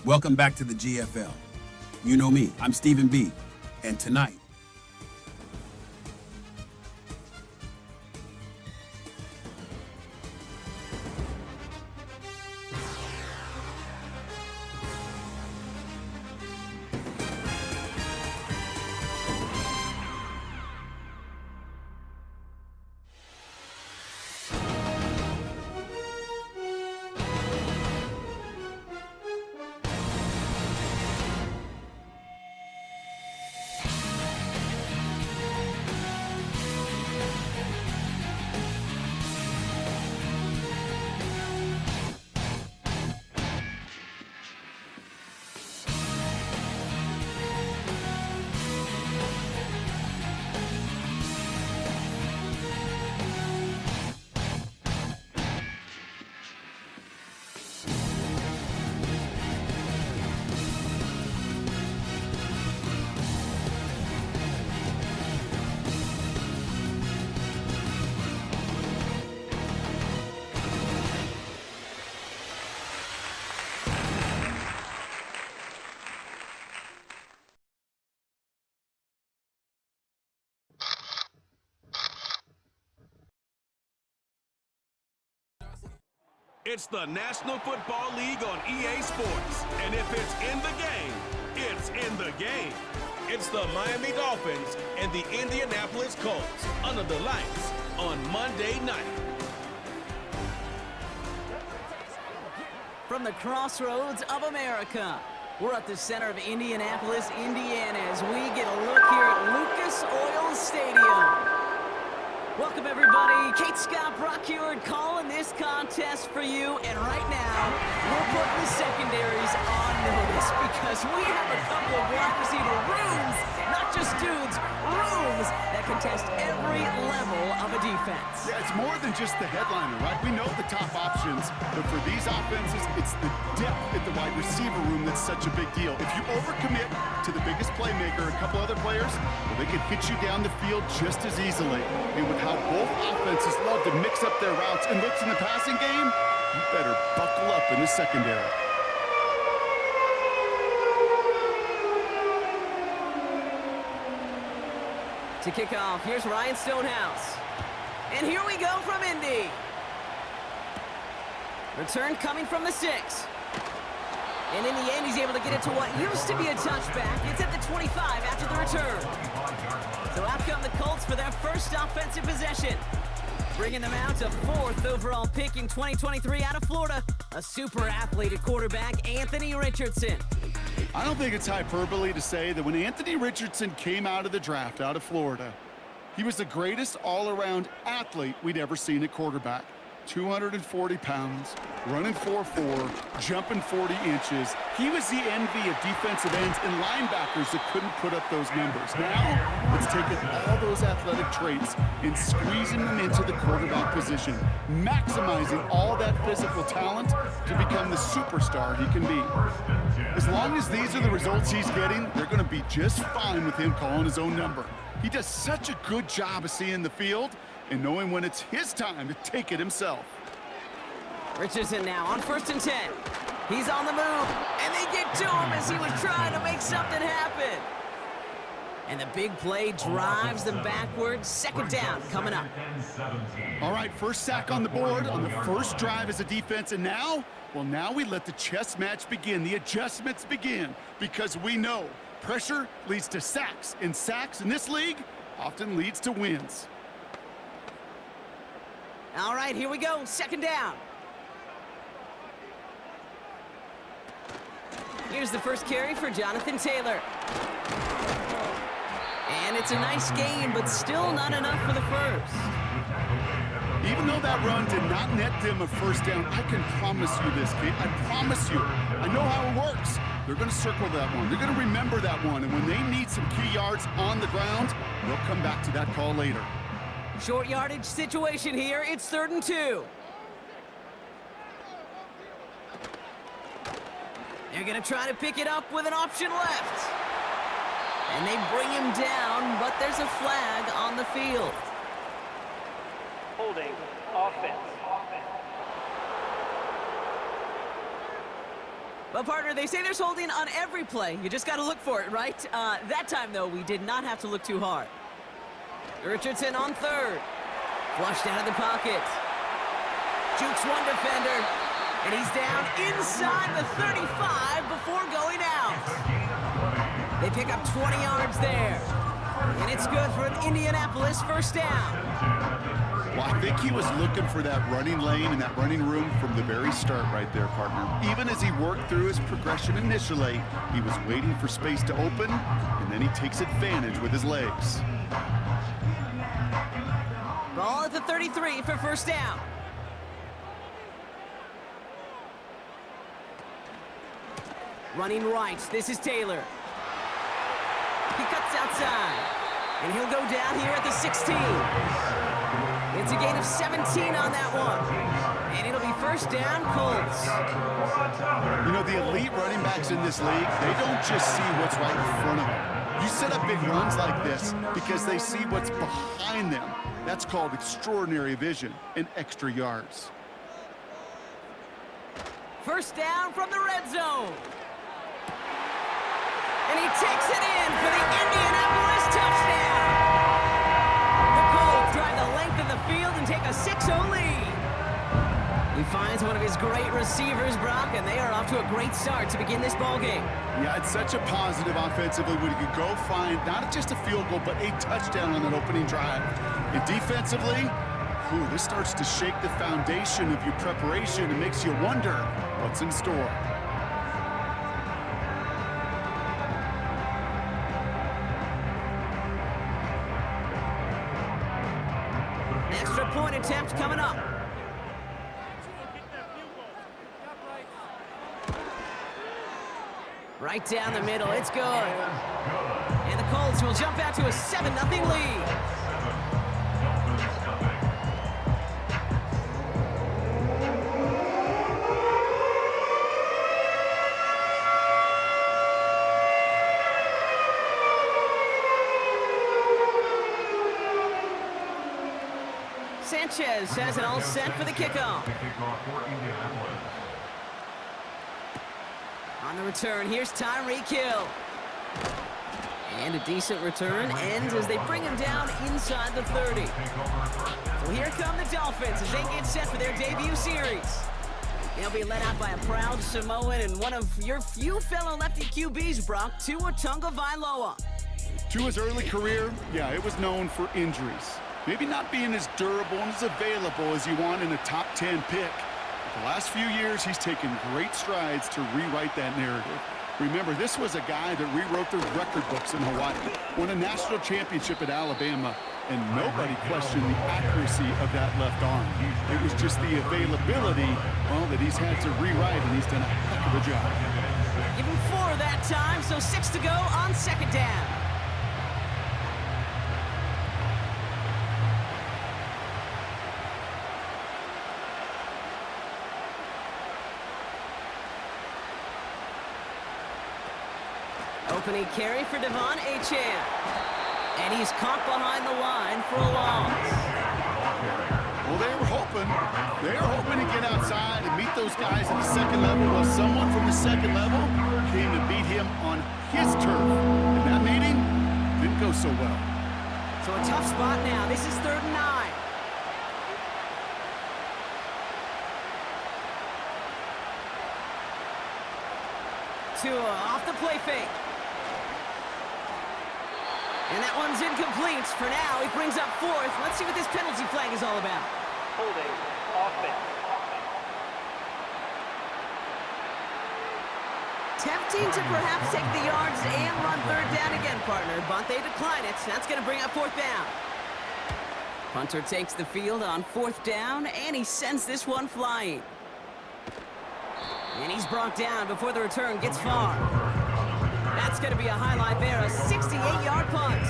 Welcome back to the GFL. You know me, I'm Stephen B. And tonight, it's the National Football League on EA Sports. And if it's in the game, it's in the game. It's the Miami Dolphins and the Indianapolis Colts under the lights on Monday night. From the crossroads of America, we're at the center of Indianapolis, Indiana, as we get a look here at Lucas Oil Stadium. Welcome, everybody. Kate Scott Brockyard calling this contest for you. And right now, we're putting the secondaries on notice because we have a couple of wide receiver rooms, not just dudes, rooms that contest every level of a defense. Yeah, it's more than just the headliner, right? We know the top options, but for these offenses, it's the depth at the wide receiver room that's such a big deal. If you overcommit to the biggest playmaker, a couple other players, well, they can hit you down the field just as easily. And with how both offenses love to mix up their routes and looks in the passing game, you better buckle up in the secondary. To kick off, here's Ryan Stonehouse. And here we go from Indy. Return coming from the 6. And in the end, he's able to get it to what used to be a touchback. It's at the 25 after the return. So out come the Colts for their first offensive possession. Bringing them out to 4th overall pick in 2023 out of Florida. A super athlete at quarterback, Anthony Richardson. I don't think it's hyperbole to say that when Anthony Richardson came out of the draft out of Florida, he was the greatest all-around athlete we'd ever seen at quarterback. 240 pounds, running 4.4, jumping 40 inches. He was the envy of defensive ends and linebackers that couldn't put up those numbers. Now, let's take all those athletic traits and squeezing them into the quarterback position, maximizing all that physical talent to become the superstar he can be. As long as these are the results he's getting, they're going to be just fine with him calling his own number. He does such a good job of seeing the field and knowing when it's his time to take it himself. Richardson now on 1st and 10. He's on the move, and they get to him as he was trying to make something happen. And the big play drives them backwards. 2nd down coming up. All right, first sack on the board on the first drive as a defense, and now, well, now we let the chess match begin, the adjustments begin, because we know pressure leads to sacks, and sacks in this league often leads to wins. All right, here we go. 2nd down. Here's the first carry for Jonathan Taylor. And it's a nice gain, but still not enough for the first. Even though that run did not net them a first down, I can promise you this, Kate. I promise you. I know how it works. They're going to circle that one. They're going to remember that one. And when they need some key yards on the ground, they'll come back to that call later. Short yardage situation here. It's 3rd and 2. They're going to try to pick it up with an option left. And they bring him down, but there's a flag on the field. Holding offense. Well, partner, they say there's holding on every play. You just got to look for it, right? That time, though, we did not have to look too hard. Richardson on third. Flushed out of the pocket. Jukes one defender. And he's down inside the 35 before going out. They pick up 20 yards there. And it's good for an Indianapolis first down. Well, I think he was looking for that running lane and that running room from the very start right there, partner. Even as he worked through his progression initially, he was waiting for space to open, and then he takes advantage with his legs. Ball at the 33 for first down. Running right, this is Taylor. He cuts outside, and he'll go down here at the 16. It's a gain of 17 on that one. And it'll be first down, Colts. You know, the elite running backs in this league, they don't just see what's right in front of them. You set up big runs like this because they see what's behind them. That's called extraordinary vision and extra yards. First down from the red zone. And he takes it in for the Indianapolis touchdown. The Colts drive the length of the field and take a 6-0 lead. He finds one of his great receivers, Brock, and they are off to a great start to begin this ball game. Yeah, it's such a positive offensively when you could go find not just a field goal, but a touchdown on that opening drive. And defensively, this starts to shake the foundation of your preparation and makes you wonder what's in store. Extra point attempt coming up. Right down the middle, it's good. And the Colts will jump out to a 7-0 lead. Sanchez has it all set for the kickoff. On the return, here's Tyreek Hill. And a decent return ends as they bring him down inside the 30. So here come the Dolphins as they get set for their debut series. They'll be led out by a proud Samoan and one of your few fellow lefty QBs, Brock, Tua Tagovailoa. Tua's early career, yeah, it was known for injuries. Maybe not being as durable and as available as you want in a top 10 pick. The last few years, he's taken great strides to rewrite that narrative. Remember, this was a guy that rewrote the record books in Hawaii, won a national championship at Alabama, and nobody questioned the accuracy of that left arm. It was just the availability, well, that he's had to rewrite, and he's done a heck of a job. Give him 4 that time, so 6 to go on second down. Opening carry for Devon Achane. And he's caught behind the line for a loss. Well, they were hoping to get outside and meet those guys at the second level. Well, someone from the second level came to beat him on his turf. And that meeting didn't go so well. So a tough spot now. This is 3rd and 9. Tua off the play fake. And that one's incomplete. For now, he brings up 4th. Let's see what this penalty flag is all about. Holding offense. Tempting to perhaps take the yards and run 3rd down again, partner, but they decline it. That's going to bring up 4th down. Punter takes the field on 4th down, and he sends this one flying. And he's brought down before the return gets far. That's going to be a highlight there, a 68-yard punt.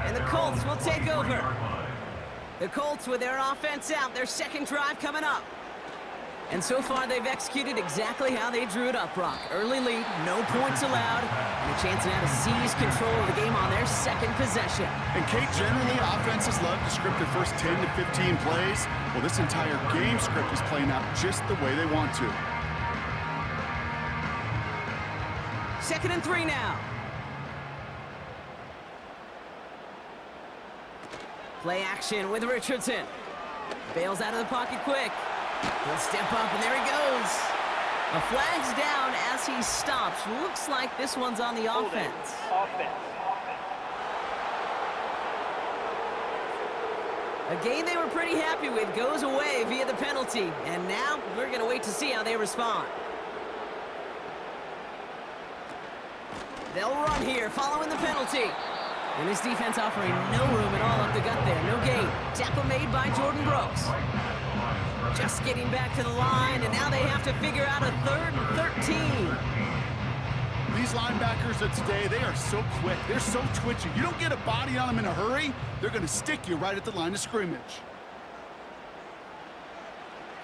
And the Colts will take over. The Colts with their offense out, their second drive coming up. And so far, they've executed exactly how they drew it up, Brock. Early lead, no points allowed, and a chance now to seize control of the game on their second possession. And Kate, generally, offenses love to script their first 10 to 15 plays. Well, this entire game script is playing out just the way they want to. 2nd and 3 now. Play action with Richardson. Bails out of the pocket quick. He'll step up, and there he goes. A flag's down as he stops. Looks like this one's on the offense. A game they were pretty happy with goes away via the penalty. And now we're going to wait to see how they respond. They'll run here following the penalty. And his defense offering no room at all up the gut there. No gain. Tackle made by Jordan Brooks. Just getting back to the line, and now they have to figure out a 3rd and 13. These linebackers of today, they are so quick. They're so twitchy. You don't get a body on them in a hurry, they're going to stick you right at the line of scrimmage.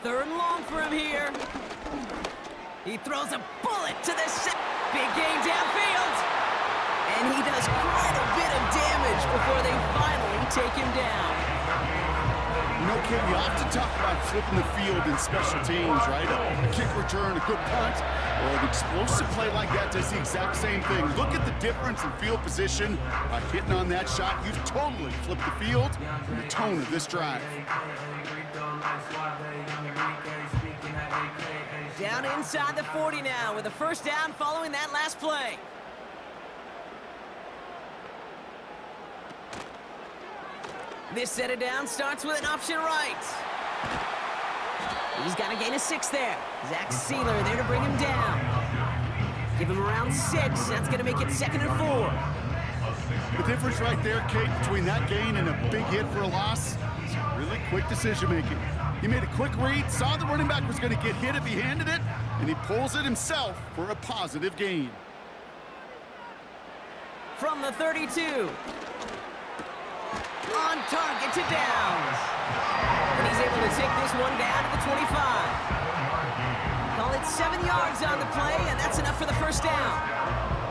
3rd and long for him here. He throws a bullet to the set. Big game downfield. And he does quite a bit of damage before they finally take him down. You know, Kim, you often talk about flipping the field in special teams, right? A kick return, a good punt, or an explosive play like that does the exact same thing. Look at the difference in field position. By hitting on that shot, you've totally flipped the field and the tone of this drive. Down inside the 40 now with a 1st down following that last play. This set it down starts with an option right. He's got a gain of 6 there. Zach Sealer there to bring him down. Give him around 6. That's going to make it 2nd and 4. The difference right there, Kate, between that gain and a big hit for a loss is really quick decision-making. He made a quick read, saw the running back was going to get hit if he handed it, and he pulls it himself for a positive gain. From the 32. On target to Downs. And he's able to take this one down to the 25. Call it 7 yards on the play, and that's enough for the 1st down.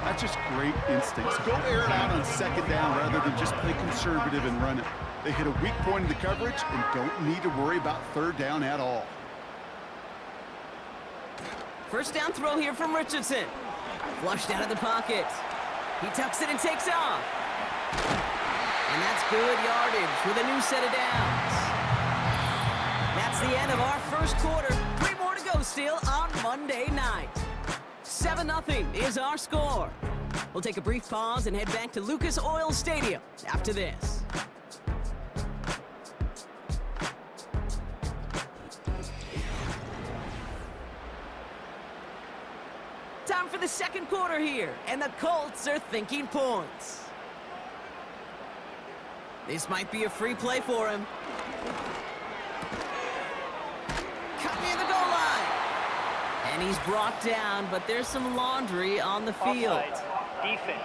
That's just great instincts. Go air it out on 2nd down rather than just play conservative and run it. They hit a weak point in the coverage and don't need to worry about 3rd down at all. 1st down throw here from Richardson. Flushed out of the pocket. He tucks it and takes off. And that's good yardage with a new set of downs. That's the end of our 1st quarter. 3 more to go still on Monday night. 7-0 is our score. We'll take a brief pause and head back to Lucas Oil Stadium after this. Time for the 2nd quarter here, and the Colts are thinking points. This might be a free play for him. Cut near the goal line. And he's brought down, but there's some laundry on the field. Offside. Defense.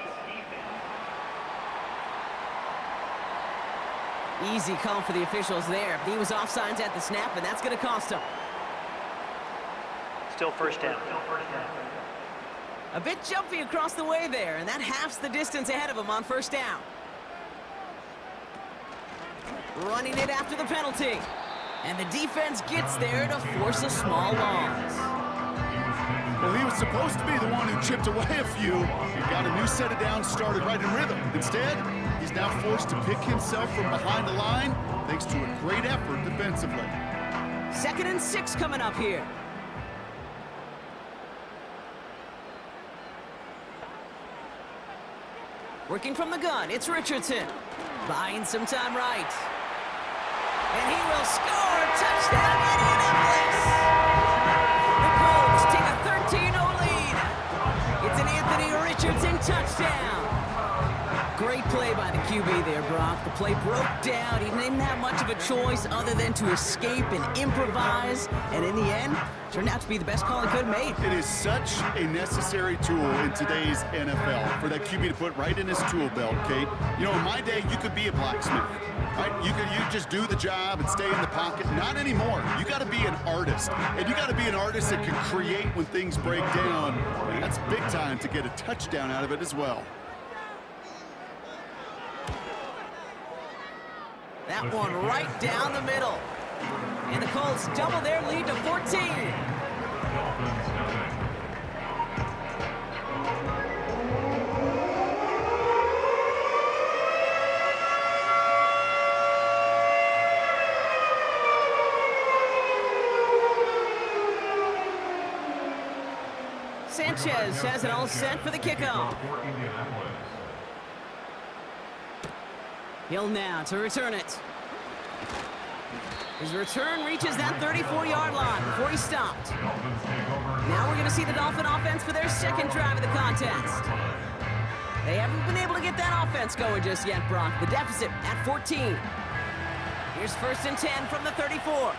Easy call for the officials there. He was offsides at the snap, and that's going to cost him. Still 1st down. A bit jumpy across the way there, and that halves the distance ahead of him on 1st down. Running it after the penalty. And the defense gets there to force a small loss. Well, he was supposed to be the one who chipped away a few and got a new set of downs started right in rhythm. Instead, he's now forced to pick himself from behind the line thanks to a great effort defensively. 2nd and 6 coming up here. Working from the gun, it's Richardson. Buying some time right. And he will score! Touchdown, Indianapolis! The Colts take a 13-0 lead. It's an Anthony Richardson touchdown. Great play by the QB there, Brock. The play broke down. He didn't have much of a choice other than to escape and improvise. And in the end, turned out to be the best call he could have made. It is such a necessary tool in today's NFL for that QB to put right in his tool belt, Kate. You know, in my day, you could be a blacksmith, right? You just do the job and stay in the pocket. Not anymore. You got to be an artist, and you got to be an artist that can create when things break down. And that's big time to get a touchdown out of it as well. That one right down the middle. And the Colts double their lead to 14. Sanchez has it all set for the kickoff. He'll now to return it. His return reaches that 34-yard line before he stopped. Now we're going to see the Dolphin offense for their second drive of the contest. They haven't been able to get that offense going just yet, Brock. The deficit at 14. Here's 1st and 10 from the 34.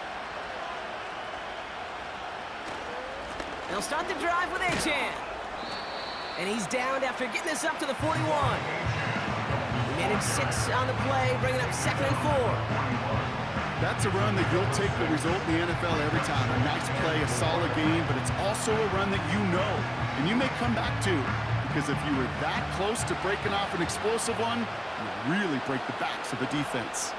They'll start the drive with Achan. And he's downed after getting this up to the 41. He managed 6 on the play, bringing up 2nd and 4. That's a run that you'll take the result in the NFL every time. A nice play, a solid game, but it's also a run that you know, and you may come back to, because if you were that close to breaking off an explosive one, you really break the backs of the defense.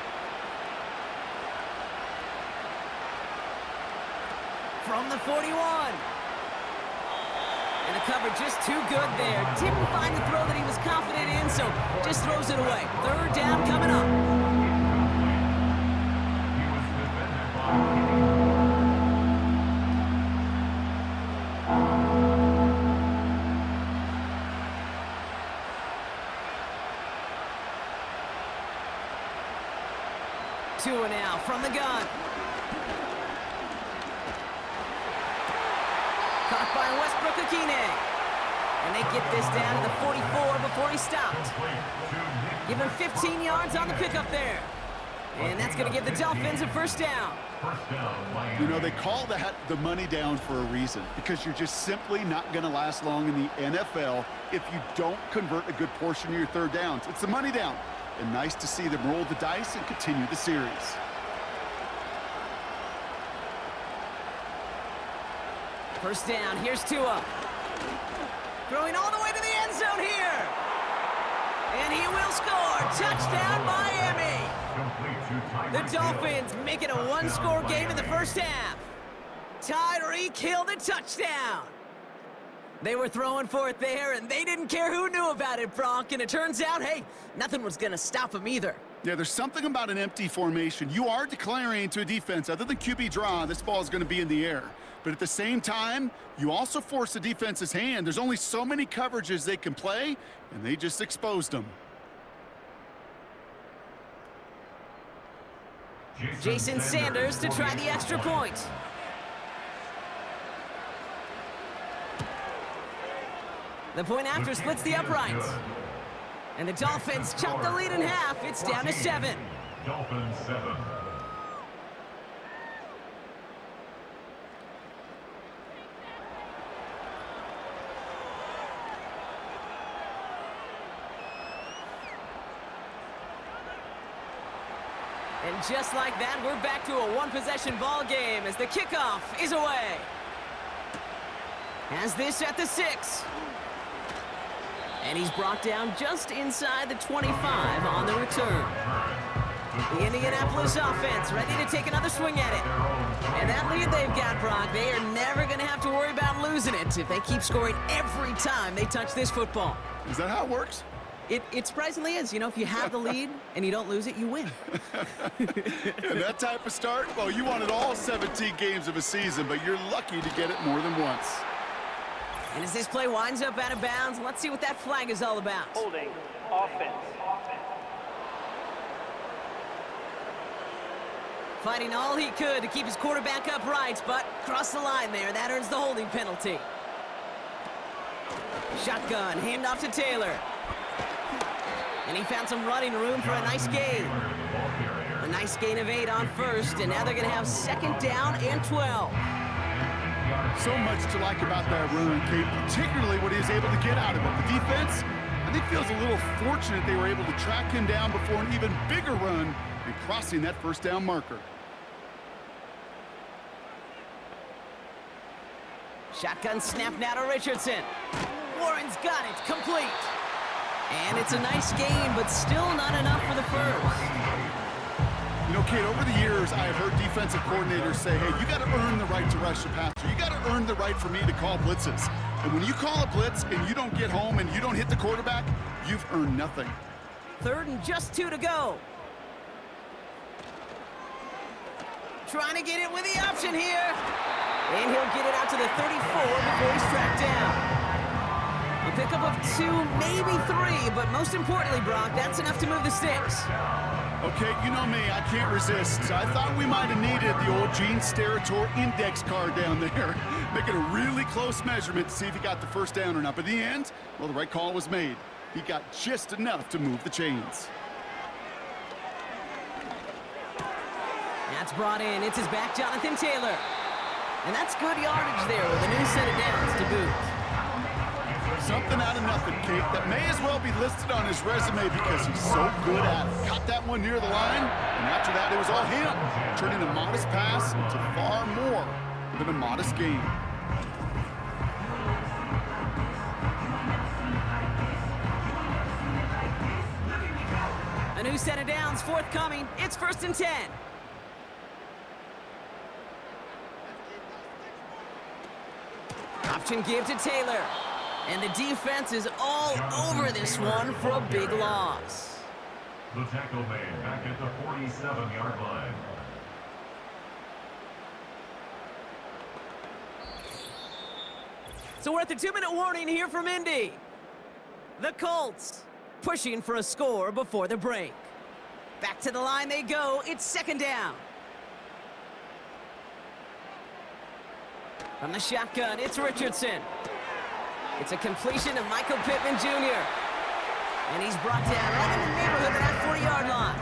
From the 41. And the cover just too good there. Didn't find the throw that he was confident in, so just throws it away. 3rd down coming up. Tua now from the gun. Caught by Westbrook-Ikhine. And they get this down to the 44 before he stopped. Give him 15 yards on the pickup there. And that's going to give the Dolphins a 1st down. You know, they call that the money down for a reason, because you're just simply not going to last long in the NFL if you don't convert a good portion of your 3rd downs. It's the money down. And nice to see them roll the dice and continue the series. First down, here's Tua. Throwing all the way to the end zone here. And he will score. Touchdown, Miami. The Dolphins make it a 1-score game in the 1st half. Tyreek Hill the touchdown. They were throwing for it there, and they didn't care who knew about it, Brock. And it turns out, hey, nothing was going to stop them either. Yeah, there's something about an empty formation. You are declaring to a defense, other than QB draw, this ball is going to be in the air. But at the same time, you also force the defense's hand. There's only so many coverages they can play, and they just exposed them. Jason Sanders to try the extra point. The point after splits the uprights. And the Dolphins chop the lead in half. It's down to 7. Dolphins 7. And just like that, we're back to a 1-possession ball game as the kickoff is away. Has this at the 6. And he's brought down just inside the 25 on the return. The Indianapolis offense ready to take another swing at it. And that lead they've got, Brock, they are never going to have to worry about losing it if they keep scoring every time they touch this football. Is that how it works? It surprisingly is. You know, if you have the lead and you don't lose it, you win. And that type of start, well, you wanted all 17 games of a season, but you're lucky to get it more than once. And as this play winds up out of bounds, let's see what that flag is all about. Holding offense. Fighting all he could to keep his quarterback upright, but crossed the line there. That earns the holding penalty. Shotgun, handoff to Taylor. And he found some running room for a nice gain. A nice gain of 8 on 1st, and now they're going to have 2nd down and 12. So much to like about that run, Kate, particularly what he was able to get out of it. The defense, I think, feels a little fortunate they were able to track him down before an even bigger run and crossing that 1st down marker. Shotgun snap now to Richardson. Warren's got it, complete. And it's a nice game, but still not enough for the 1st. You know, Kate, over the years, I have heard defensive coordinators say, hey, you got to earn the right to rush the passer. You got to earn the right for me to call blitzes. And when you call a blitz and you don't get home and you don't hit the quarterback, you've earned nothing. 3rd and just 2 to go. Trying to get it with the option here. And he'll get it out to the 34 before he's tracked down. pickup of 2, maybe 3, but most importantly, Brock, that's enough to move the sticks. Okay, you know me, I can't resist. I thought we might have needed the old Gene Steratore index card down there. Making a really close measurement to see if he got the first down or not. But in the end, well, the right call was made. He got just enough to move the chains. That's brought in. It's his back, Jonathan Taylor. And that's good yardage there with a new set of downs to boot. Something out of nothing, Kate, that may as well be listed on his resume because he's so good at it. Caught that one near the line, and after that, it was all him, turning a modest pass into far more than a modest gain. A new set of downs forthcoming. It's 1st and 10. Option give to Taylor. And the defense is all over this one for a big loss. The tackle made back at the 47-yard line. So we're at the 2-minute warning here from Indy. The Colts pushing for a score before the break. Back to the line they go. It's 2nd down. From the shotgun, it's Richardson. It's a completion of Michael Pittman Jr. And he's brought down right in the neighborhood of that 40-yard line.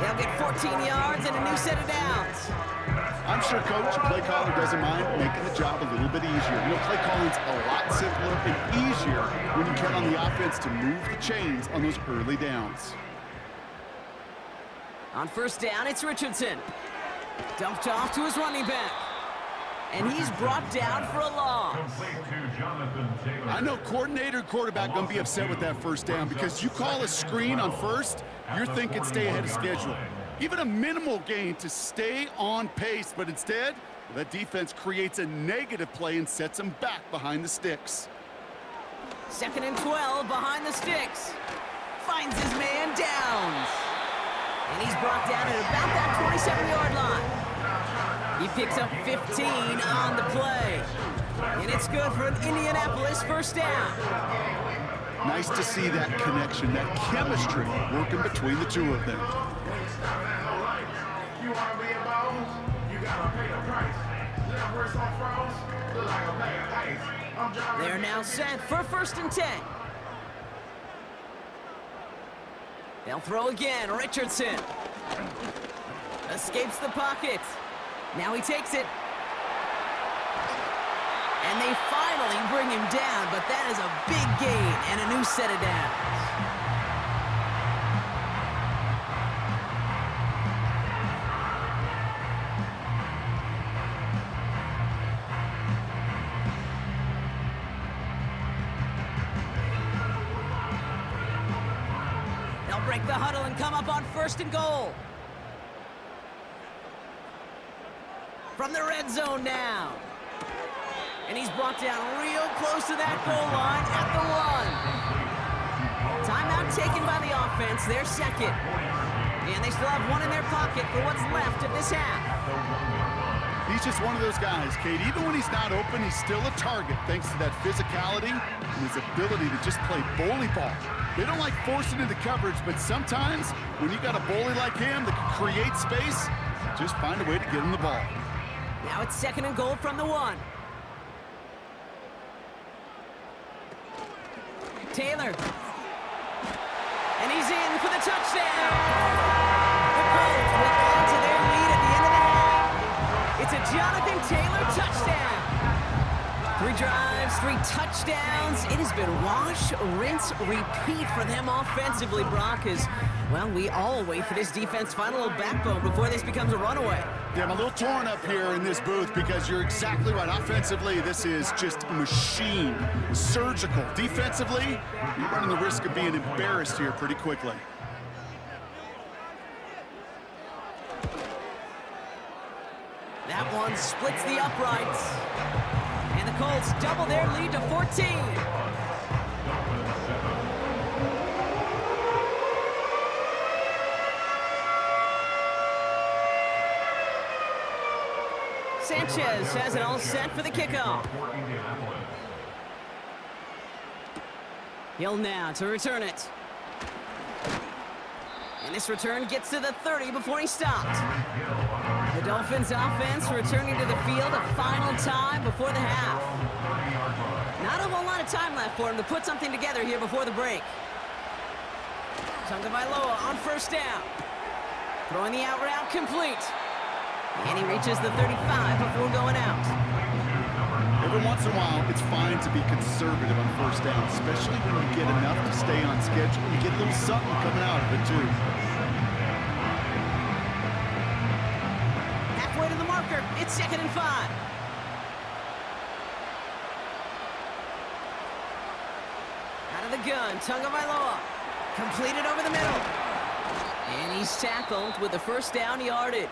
They'll get 14 yards and a new set of downs. I'm sure Coach, your play caller, doesn't mind making the job a little bit easier. You know, play calling's a lot simpler and easier when you count on the offense to move the chains on those early downs. On 1st down, it's Richardson. Dumped off to his running back. And he's brought down for a loss. I know coordinator and quarterback going to be upset with that 1st down because you call a screen on 1st, you're thinking stay ahead of schedule. Even a minimal gain to stay on pace, but instead, that defense creates a negative play and sets them back behind the sticks. 2nd and 12 behind the sticks. Finds his man Downs. And he's brought down at about that 27-yard line. He picks up 15 on the play. And it's good for an Indianapolis 1st down. Nice to see that connection, that chemistry working between the two of them. They're now set for 1st and 10. They'll throw again. Richardson escapes the pocket. Now he takes it. And they finally bring him down, but that is a big gain and a new set of downs. They'll break the huddle and come up on 1st and goal. From the red zone now. And he's brought down real close to that goal line at the 1. Timeout taken by the offense, their 2nd. And they still have one in their pocket for what's left of this half. He's just one of those guys, Kate. Even when he's not open, he's still a target thanks to that physicality and his ability to just play bully ball. They don't like forcing into coverage, but sometimes when you got a bully like him that can create space, just find a way to get him the ball. Now it's 2nd and goal from the 1. Taylor. And he's in for the touchdown. The Colts will add to their lead at the end of the half. It's a Jonathan Taylor touchdown. 3 drives, 3 touchdowns. It has been wash, rinse, repeat for them offensively, Brock, as, well, we all wait for this defense to find a little backbone before this becomes a runaway. Yeah, I'm a little torn up here in this booth because you're exactly right. Offensively, this is just a machine, surgical. Defensively, you're running the risk of being embarrassed here pretty quickly. That one splits the uprights. And the Colts double their lead to 14. Sanchez has it all set for the kickoff. He'll now to return it. And this return gets to the 30 before he stopped. The Dolphins offense returning to the field a final time before the half. Not a whole lot of time left for him to put something together here before the break. Tagovailoa on first down. Throwing the out route complete. And he reaches the 35 before going out. Every once in a while, it's fine to be conservative on first down, especially when you get enough to stay on schedule. You get a little something coming out of it, too. Halfway to the marker, it's 2nd and 5. Out of the gun, Tagovailoa. Completed over the middle. And he's tackled with the first down yardage.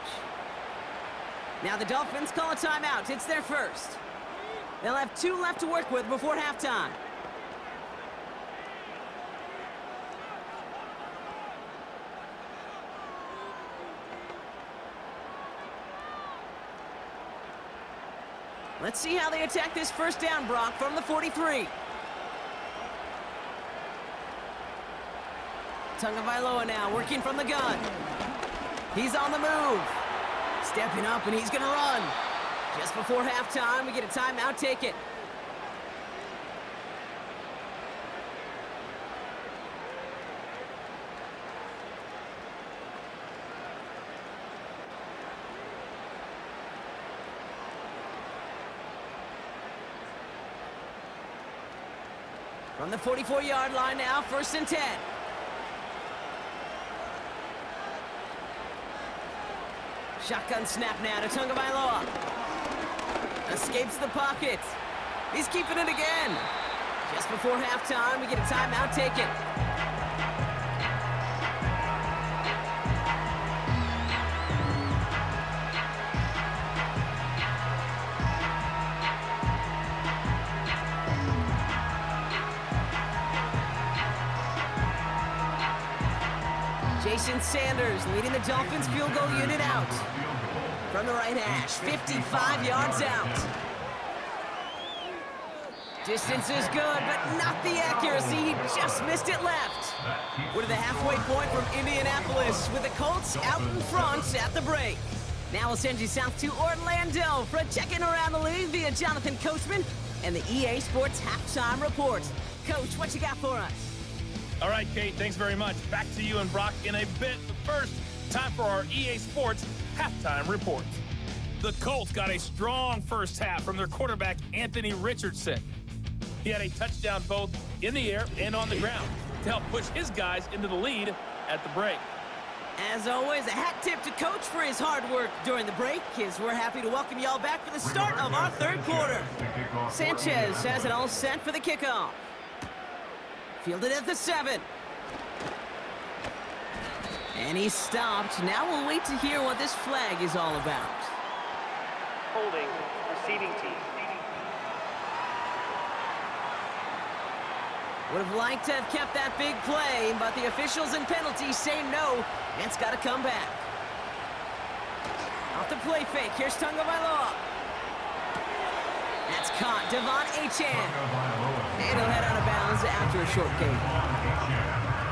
Now the Dolphins call a timeout. It's their first. They'll have 2 left to work with before halftime. Let's see how they attack this first down, Brock, from the 43. Tagovailoa now working from the gun. He's on the move. Stepping up, and he's going to run. Just before halftime, we get a timeout taken. From the 44-yard line now, 1st and 10. Shotgun snap now to Tagovailoa. Escapes the pocket. He's keeping it again. Just before halftime, we get a timeout taken. Jason Sanders leading the Dolphins field goal unit out. From the right hash, 55 yards out. Distance is good, but not the accuracy. He just missed it left. We're to the halfway point from Indianapolis with the Colts out in front at the break. Now we'll send you south to Orlando for a check-in around the league via Jonathan Coachman and the EA Sports Halftime Report. Coach, what you got for us? All right, Kate, thanks very much. Back to you and Brock in a bit. But first, time for our EA Sports Halftime Report. The Colts got a strong first half from their quarterback, Anthony Richardson. He had a touchdown both in the air and on the ground to help push his guys into the lead at the break. As always, a hat tip to Coach for his hard work during the break, as we're happy to welcome y'all back for the start of our third quarter. Sanchez has it all set for the kickoff. Fielded at the 7. And he stopped. Now we'll wait to hear what this flag is all about. Holding, receiving team. Would have liked to have kept that big play, but the officials and penalties say no, and it's got to come back. Off the play fake, here's Tagovailoa. That's caught, Devon Achane. And he'll head out of bounds after a short gain.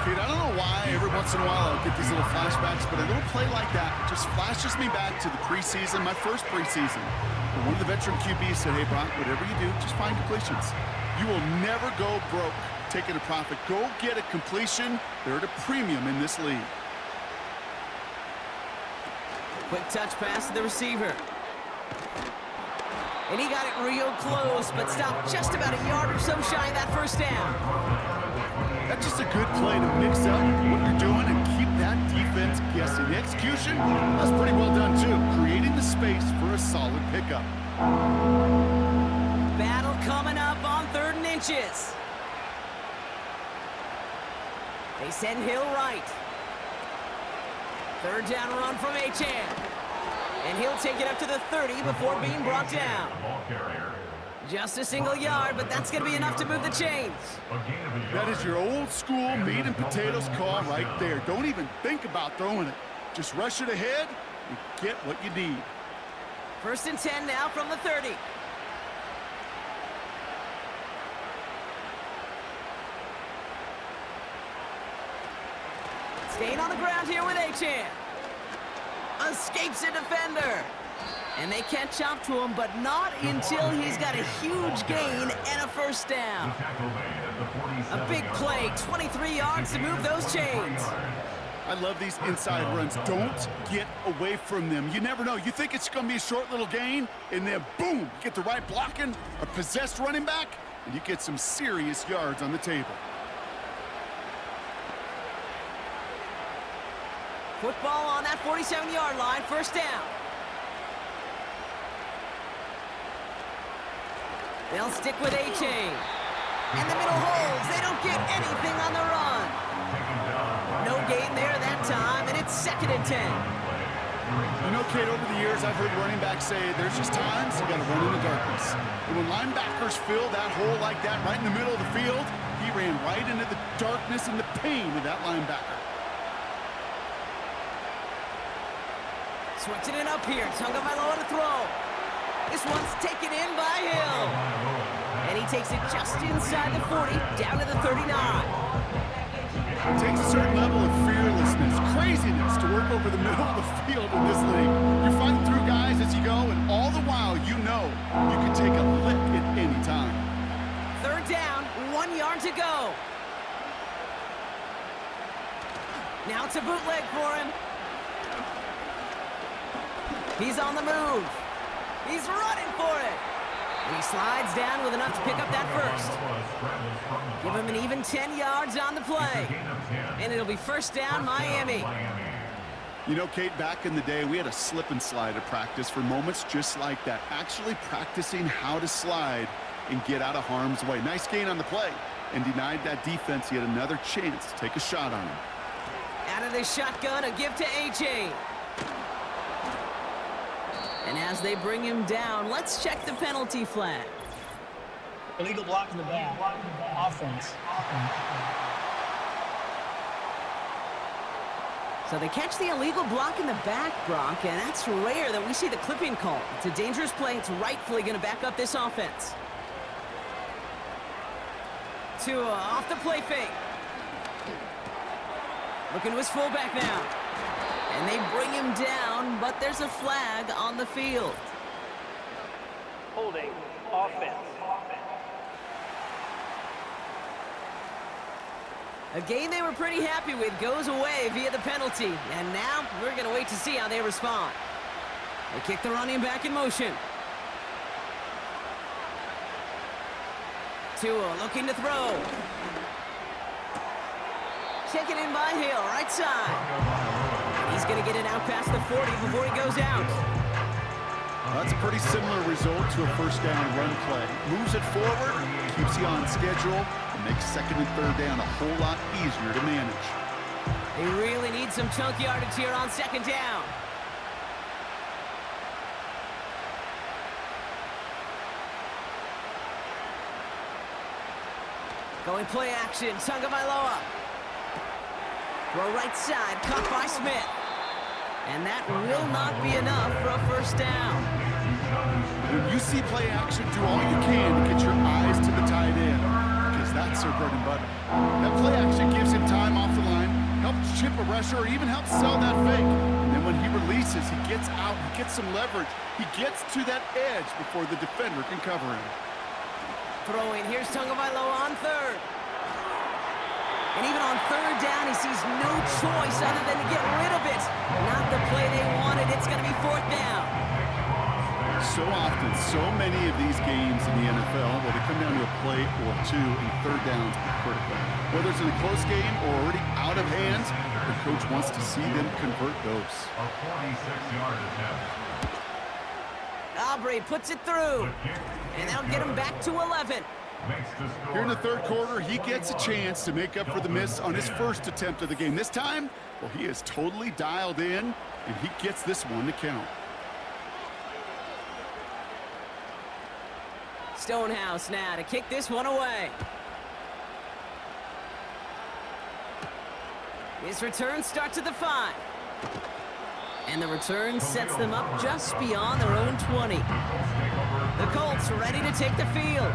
Kid, I don't know why every once in a while I'll get these little flashbacks, but a little play like that just flashes me back to the preseason, my first preseason. And one of the veteran QBs said, hey, Brock, whatever you do, just find completions. You will never go broke taking a profit. Go get a completion. They're at a premium in this league. Quick touch pass to the receiver. And he got it real close, but stopped just about a yard or so shy of that first down. That's just a good play to mix up what you're doing and keep that defense guessing. The execution, that's pretty well done too. Creating the space for a solid pickup. Battle coming up on 3rd and inches. They send Hill right. 3rd down run from Achane. And he'll take it up to the 30 before being brought down. Just a single yard, but that's going to be enough to move the chains. That is your old school meat and potatoes call right there. Don't even think about throwing it. Just rush it ahead and get what you need. 1st and 10 now from the 30. Staying on the ground here with A-Chan. Escapes a defender. And they catch up to him, but not until he's got a huge gain and a first down. A big play, 23 yards to move those chains. I love these inside runs. Don't get away from them. You never know. You think it's going to be a short little gain, and then boom, you get the right blocking, a possessed running back, and you get some serious yards on the table. Football on that 47-yard line, first down. They'll stick with A-Chain. And the middle holes, they don't get anything on the run. No gain there that time, and it's 2nd and 10. You know, Kate, over the years, I've heard running backs say there's just times you got to run in the darkness. And when linebackers fill that hole like that right in the middle of the field, he ran right into the darkness and the pain of that linebacker. Switching it up here. Tagovailoa to throw. This one's taken in by Hill. And he takes it just inside the 40, down to the 39. It takes a certain level of fearlessness, craziness to work over the middle of the field in this league. You're fighting through guys as you go, and all the while you know you can take a lick at any time. 3rd down, 1 yard to go. Now it's a bootleg for him. He's on the move. He's running for it. And he slides down with enough to pick up that first. Give him an even 10 yards on the play. And it'll be first down, Miami. You know, Kate, back in the day, we had a slip and slide at practice for moments just like that. Actually practicing how to slide and get out of harm's way. Nice gain on the play. And denied that defense yet another chance to take a shot on him. Out of the shotgun, a give to A-Chain. And as they bring him down, let's check the penalty flag. Illegal block in the back. Offense. So they catch the illegal block in the back, Brock, and that's rare that we see the clipping call. It's a dangerous play. It's rightfully going to back up this offense. Tua off the play fake. Looking to his fullback now. And they bring him down, but there's a flag on the field. Holding offense. A game they were pretty happy with goes away via the penalty. And now we're going to wait to see how they respond. They kick the running back in motion. Tua looking to throw. Taken in by Hill, right side. He's going to get it out past the 40 before he goes out. That's a pretty similar result to a first down run play. Moves it forward, keeps you on schedule, and makes 2nd and 3rd down a whole lot easier to manage. They really need some chunk yardage here on 2nd down. Going play action, Tagovailoa. Throw right side, caught by Smith. And that will not be enough for a first down. When you see play action, do all you can to get your eyes to the tight end, because that's their bread and butter. That play action gives him time off the line, helps chip a rusher, or even helps sell that fake. And then when he releases, he gets out, he gets some leverage. He gets to that edge before the defender can cover him. Throwing, here's Tagovailoa on 3rd. And even on 3rd down, he sees no choice other than to get rid of it. Not the play they wanted. It's going to be 4th down. So often, so many of these games in the NFL, well, they come down to a play or two, and 3rd downs are critical. Whether it's in a close game or already out of hands, the coach wants to see them convert those. A 46-yard attempt. Aubrey puts it through. And that'll get him back to 11. Here in the 3rd quarter, he gets a chance to make up for the miss on his first attempt of the game. This time, well, he is totally dialed in, and he gets this one to count. Stonehouse now to kick this one away. His return starts at the 5. And the return sets them up just beyond their own 20. The Colts ready to take the field.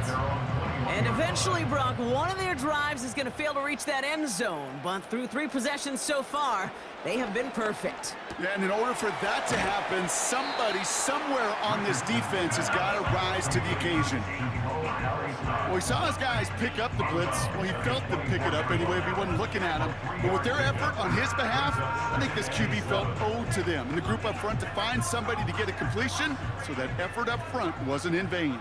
And if Eventually, Brock, one of their drives is going to fail to reach that end zone, but through 3 possessions so far, they have been perfect. Yeah, and in order for that to happen, somebody somewhere on this defense has got to rise to the occasion. Well, he saw his guys pick up the blitz. Well, he felt them pick it up anyway if he wasn't looking at him. But with their effort on his behalf, I think this QB felt owed to them and the group up front to find somebody to get a completion, so that effort up front wasn't in vain.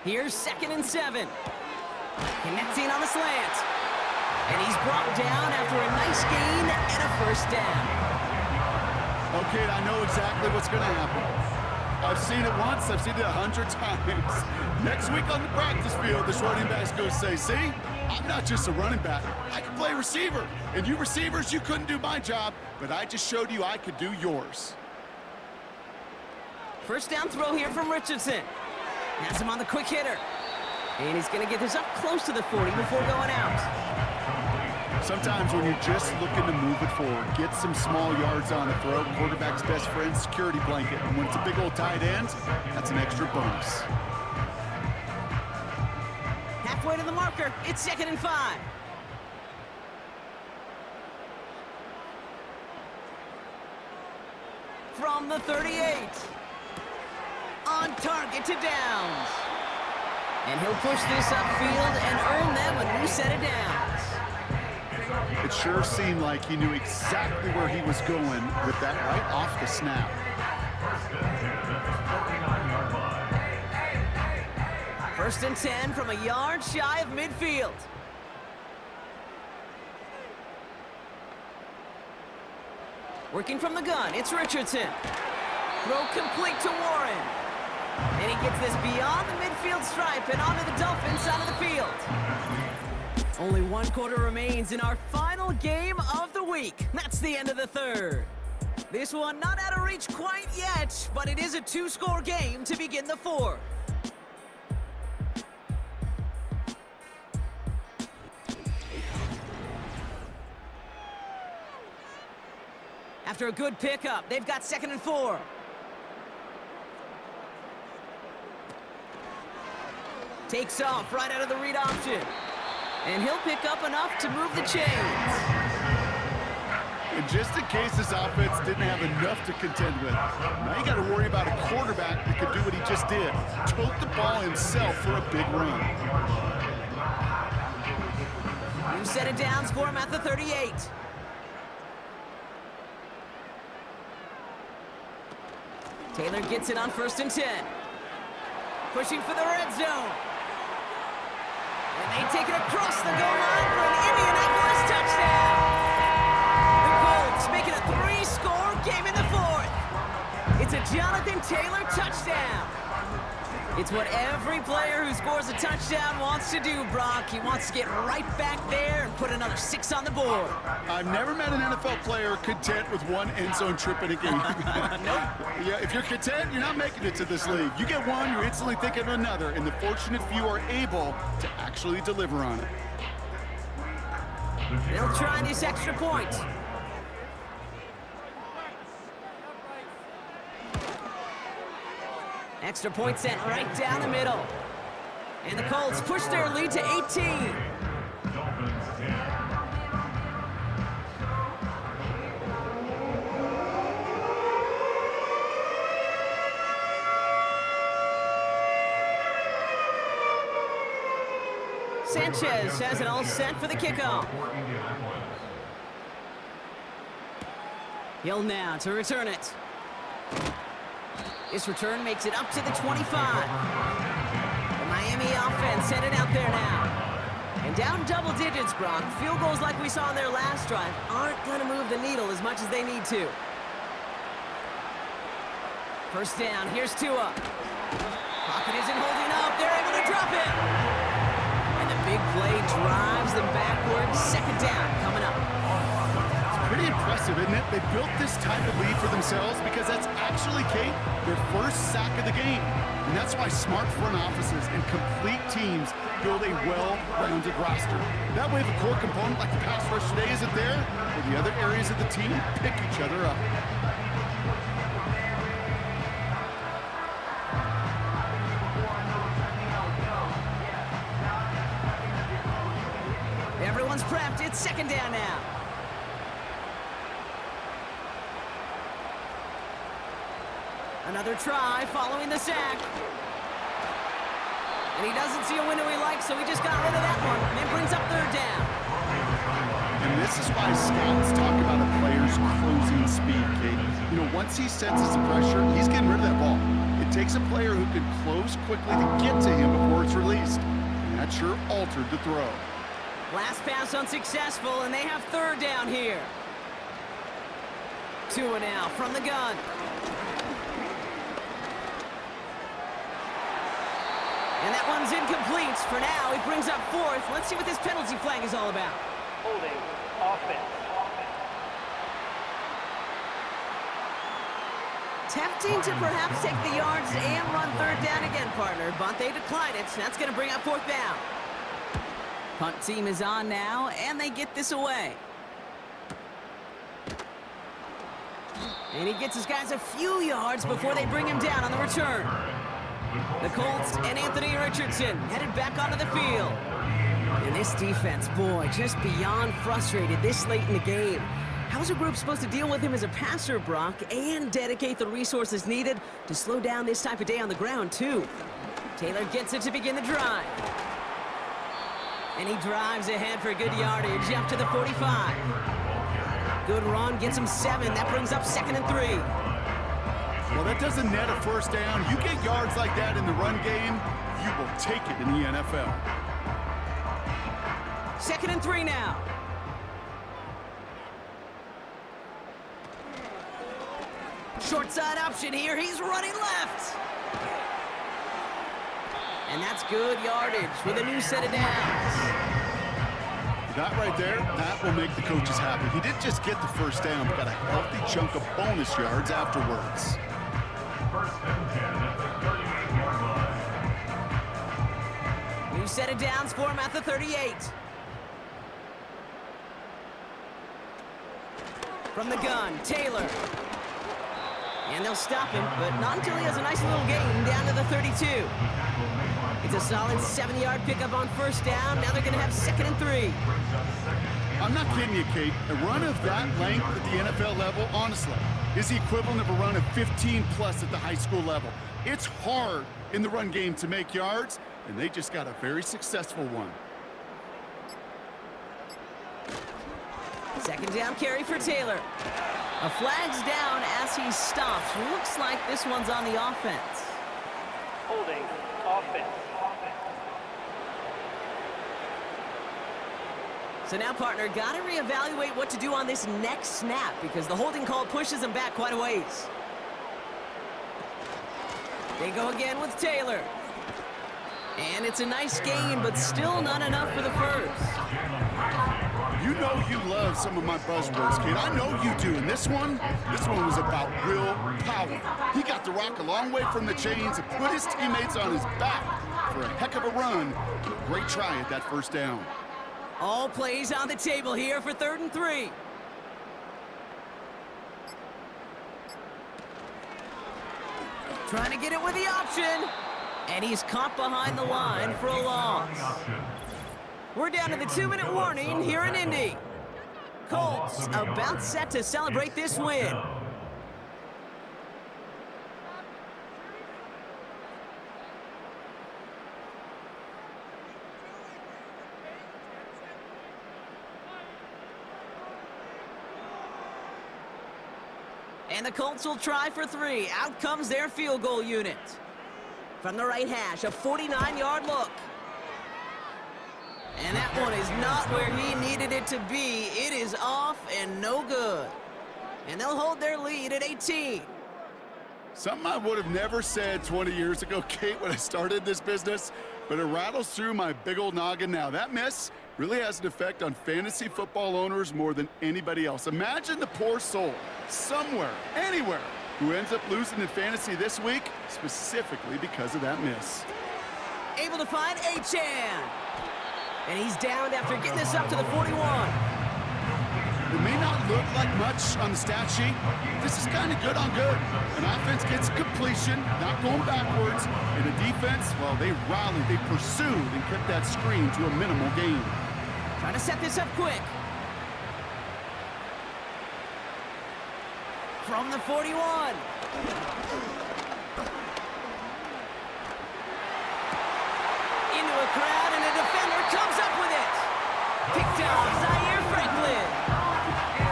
Here's 2nd and 7. Connecting on the slant. And he's brought down after a nice gain and a first down. Okay, I know exactly what's going to happen. I've seen it once, I've seen it 100 times. Next week on the practice field, this running back's going to say, see, I'm not just a running back. I can play receiver. And you receivers, you couldn't do my job, but I just showed you I could do yours. First down throw here from Richardson. Has him on the quick hitter. And he's going to get this up close to the 40 before going out. Sometimes when you're just looking to move it forward, get some small yards on the throw, quarterback's best friend, security blanket. And when it's a big old tight end, that's an extra bonus. Halfway to the marker, it's 2nd and 5. From the 38. On target to Downs. And he'll push this upfield and earn them a new set of downs. It sure seemed like he knew exactly where he was going with that right off the snap. First and 10 from a yard shy of midfield. Working from the gun, it's Richardson. Throw complete to Warren. And he gets this beyond the midfield stripe and onto the Dolphins side of the field. Only 1 quarter remains in our final game of the week. That's the end of the 3rd. This one not out of reach quite yet, but it is a 2-score game to begin the 4th. After a good pickup, they've got 2nd and 4. Takes off right out of the read option. And he'll pick up enough to move the chains. And just in case this offense didn't have enough to contend with, now you got to worry about a quarterback that could do what he just did. Tote the ball himself for a big run. New set of downs for him at the 38. Taylor gets it on 1st and 10. Pushing for the red zone. And they take it across the goal line for an Indianapolis touchdown. The Colts make it a 3-score game in the 4th. It's a Jonathan Taylor touchdown. It's what every player who scores a touchdown wants to do, Brock. He wants to get right back there and put another 6 on the board. I've never met an NFL player content with 1 end zone trip in a game. Nope. Yeah, if you're content, you're not making it to this league. You get one, you're instantly thinking of another, and the fortunate few are able to actually deliver on it. They'll try this extra point. Extra point sent right down the middle. And the Colts push their lead to 18. Dolphins 10. Sanchez has it all set for the kickoff. He'll now to return it. This return makes it up to the 25. The Miami offense headed out there now. And down double digits, Brock. Field goals like we saw in their last drive aren't going to move the needle as much as they need to. First down, here's Tua. Pocket isn't holding up. They're able to drop it. And the big play drives them backwards. 2nd down coming up. Pretty impressive, isn't it? They built this type of lead for themselves because that's actually, Kate, their first sack of the game. And that's why smart front offices and complete teams build a well-rounded roster. That way, the core component like the pass rush today isn't there, or the other areas of the team pick each other up. one's prepped. It's second down now. Another try following the sack. And he doesn't see a window he likes, so he just got rid of that one. And it brings up third down. And this is why scouts talk about a player's closing speed, Kate. You know, once he senses the pressure, he's getting rid of that ball. It takes a player who can close quickly to get to him before it's released. And that sure altered the throw. Last pass unsuccessful, and they have third down here. Tua now from the gun. And that one's incomplete. For now, he brings up fourth. Let's see what this penalty flag is all about. Holding offense. Tempting to perhaps take the yards and run third down again, partner, but they declined it. That's going to bring up fourth down. Punt team is on now, and they get this away. And he gets his guys a few yards before they bring him down on the return. The Colts and Anthony Richardson headed back onto the field. And this defense, boy, just beyond frustrated this late in the game. How's a group supposed to deal with him as a passer, Brock, and dedicate the resources needed to slow down this type of day on the ground, too? Taylor gets it to begin the drive. And he drives ahead for good yardage up to the 45. Good run, gets him 7. That brings up 2nd and 3. Well, that doesn't net a first down. You get yards like that in the run game, you will take it in the NFL. 2nd and 3 now. Short side option here. He's running left. And that's good yardage with a new set of downs. That right there, that will make the coaches happy. He didn't just get the first down, but got a healthy chunk of bonus yards afterwards. First and 10 at the 38-yard line. New set of downs for him at the 38. From the gun, Taylor. And they'll stop him, but not until he has a nice little gain down to the 32. It's a solid 7-yard pickup on first down. Now they're going to have 2nd and 3. I'm not kidding you, Kate. A run of that length at the NFL level, honestly, is the equivalent of a run of 15-plus at the high school level. It's hard in the run game to make yards, and they just got a very successful one. 2nd down carry for Taylor. A flag's down as he stops. Looks like this one's on the offense. Holding offense. So now, partner, got to reevaluate what to do on this next snap because the holding call pushes him back quite a ways. They go again with Taylor. And it's a nice gain, but still not enough for the first. You know you love some of my buzzwords, Kate. I know you do. And this one was about real power. He got the rock a long way from the chains and put his teammates on his back for a heck of a run. A great try at that first down. All plays on the table here for 3rd and 3. Trying to get it with the option. And he's caught behind the line for a loss. We're down to the 2-minute warning here in Indy. Colts about set to celebrate this win. And the Colts will try for 3. Out comes their field goal unit. From the right hash, a 49-yard look. And that one is not where he needed it to be. It is off and no good. And they'll hold their lead at 18. Something I would have never said 20 years ago, Kate, when I started this business, but it rattles through my big old noggin now. That miss really has an effect on fantasy football owners more than anybody else. Imagine the poor soul somewhere, anywhere, who ends up losing in fantasy this week, specifically because of that miss. Able to find Achan. And he's downed after getting this up to the 41. It may not look like much on the stat sheet. This is kind of good on good. An offense gets completion, not going backwards, and the defense, well, they rallied, they pursued, and kept that screen to a minimal gain. Trying to set this up quick. From the 41. Into a crowd, and a defender comes up with it. Picked off Zaire Franklin.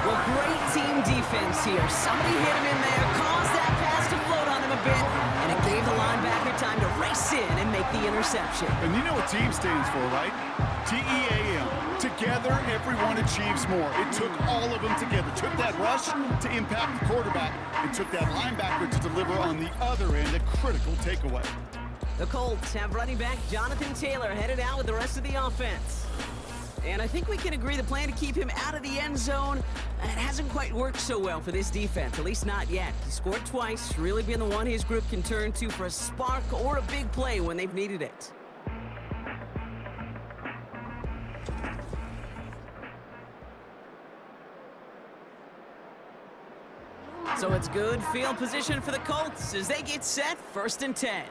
Well, great team defense here. Somebody hit him in there, caused that pass to float on him a bit, and it gave the linebacker time to race in and make the interception. And you know what team stands for, right? T-E-A-M. Together, everyone achieves more. It took all of them together. Took that rush to impact the quarterback. It took that linebacker to deliver on the other end, a critical takeaway. The Colts have running back Jonathan Taylor headed out with the rest of the offense. And I think we can agree the plan to keep him out of the end zone, it hasn't quite worked so well for this defense, at least not yet. He scored twice, really being the one his group can turn to for a spark or a big play when they've needed it. So it's good field position for the Colts as they get set, 1st and 10.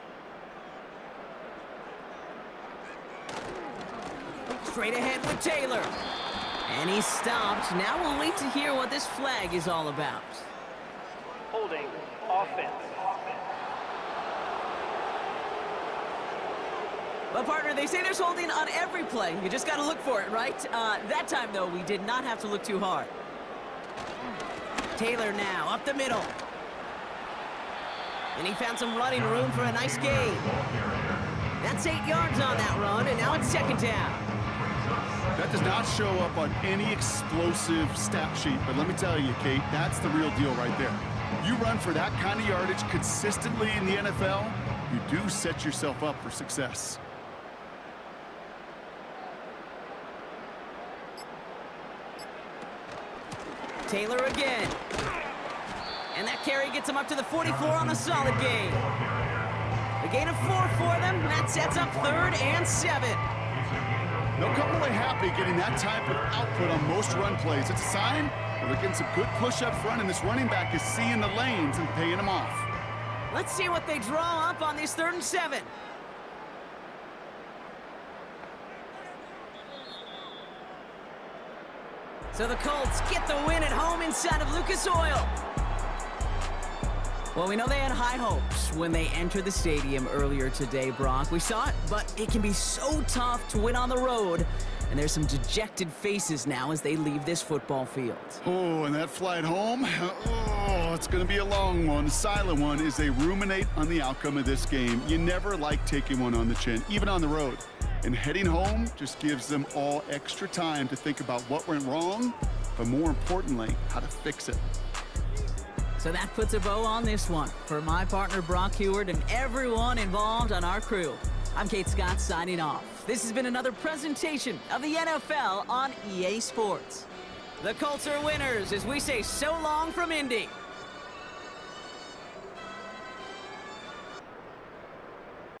Straight ahead with Taylor. And he's stopped. Now we'll wait to hear what this flag is all about. Holding offense. But partner, they say there's holding on every play. You just got to look for it, right? That time, though, we did not have to look too hard. Taylor now, up the middle. And he found some running room for a nice gain. That's 8 yards on that run, and now it's 2nd down. That does not show up on any explosive stat sheet, but let me tell you, Kate, that's the real deal right there. You run for that kind of yardage consistently in the NFL, you do set yourself up for success. Taylor again. And that carry gets him up to the 44 on a solid gain. A gain of 4 for them. That sets up 3rd and 7. They'll come away happy getting that type of output on most run plays. It's a sign that they're getting some good push up front, and this running back is seeing the lanes and paying them off. Let's see what they draw up on this 3rd and 7. So the Colts get the win at home inside of Lucas Oil. Well, we know they had high hopes when they entered the stadium earlier today, Brock. We saw it, but it can be so tough to win on the road. And there's some dejected faces now as they leave this football field. Oh, and that flight home, oh, it's going to be a long one, a silent one, as they ruminate on the outcome of this game. You never like taking one on the chin, even on the road. And heading home just gives them all extra time to think about what went wrong, but more importantly, how to fix it. So that puts a bow on this one. For my partner, Brock Heward, and everyone involved on our crew, I'm Kate Scott signing off. This has been another presentation of the NFL on EA Sports. The Colts are winners as we say so long from Indy.